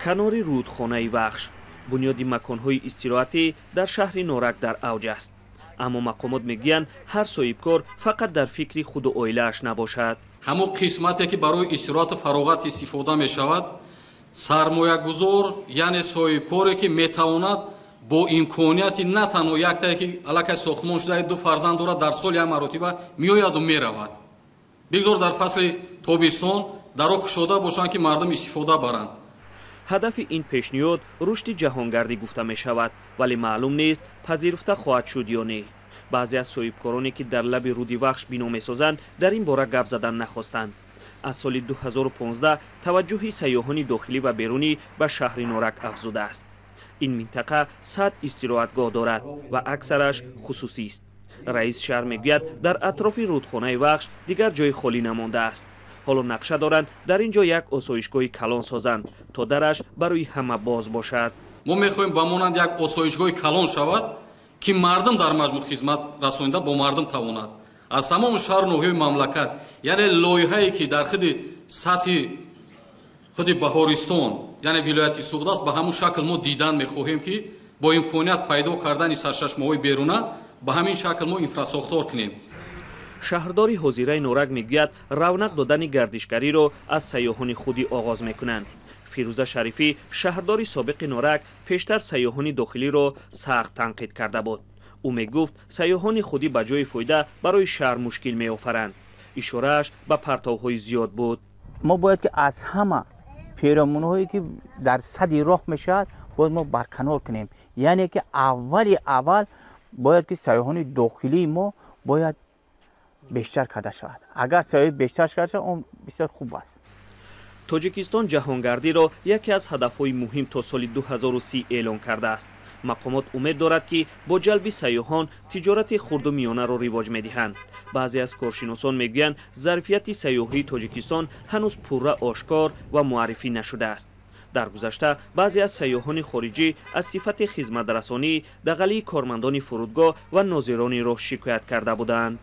کنار رودخانه وخش بنیاد مکان‌های استراحتی در شهر نورک در اوج است. اما مقامات میگویند هر صاحبکار فقط در فکر خود و عائله‌اش نباشد. همون قسمتی که برای استراحت و فراغت استفاده می‌شود، سرمایه‌گذار یعنی صاحبکاری که می‌تواند با امکانیت نه تنها یک تا که علاقه ساختمان شده دو فرزند دارد در سال یک مرتبه میآید و میرود. بگذار در فصل تابستان درا کشاده باشند که مردم استفاده برند. هدف این پیشنهاد رشد جهانگردی گفته می شود ولی معلوم نیست پذیرفته خواهد شد یا نه. بعضی از صاحبکارانی که در لب رود وخش بنا می‌سازند در این باره گپ زدن نخواستند. از سال 2015 توجه سیاحان داخلی و بیرونی به شهر نورک افزوده است. این منطقه 100 استراحتگاه دارد و اکثرش خصوصی است. رئیس شهر میگوید در اطراف رودخانه وخش دیگر جای خالی نمانده است. حالا نقشه دارند در اینجا یک آسایشگاه کلان سازند تا درش برای همه باز باشد. ما میخواهیم بمانند یک آسایشگاه کلان شود که مردم در مجموع خدمت رسانیده با مردم تواند از تمام شهر نوحه مملکت، یعنی لایحه‌ای که در خود سطح خود بهارستان یعنی ولایت سوغد است به همون شکل ما دیدن میخواهیم که با امکانیت پیدا کردن سرچشمه‌های بیرونه به همین شکل ما انفراساختار کنیم. شهرداری حاضره نورک میگوید رونق دادن گردشگری را از سیاحان خودی آغاز میکنند. فیروزه شریفی شهرداری سابق نورک پیشتر سیاحان داخلی را سخت تنقید کرده بود. او میگفت سیاحان خودی به جای فایده برای شهر مشکل میآفرند. اشاره‌اش به پرتوهای زیاد بود. ما باید که از همه پیرامونهایی که در صد راه میشد باید ما برکنار کنیم. یعنی که اول باید که سیاحان داخلی ما باید بیشتر کرده شود. اگر سیاحی بیشتر کرده شود اون بسیار خوب است. تاجیکستان جهانگردی را یکی از هدفهای مهم تا سال 2030 اعلان کرده است. مقامات امید دارد که با جلب سیاحان تجارت خرد و میانه را رواج میدهند. بعضی از کارشناسان میگویند ظرفیت سیاحی تاجیکستان هنوز پورا آشکار و معرفی نشده است. در گذشته بعضی از سیاحان خارجی از صفت خدمت رسانی دغلی کارمندان فرودگاه و ناظران را شکایت کرده بودند.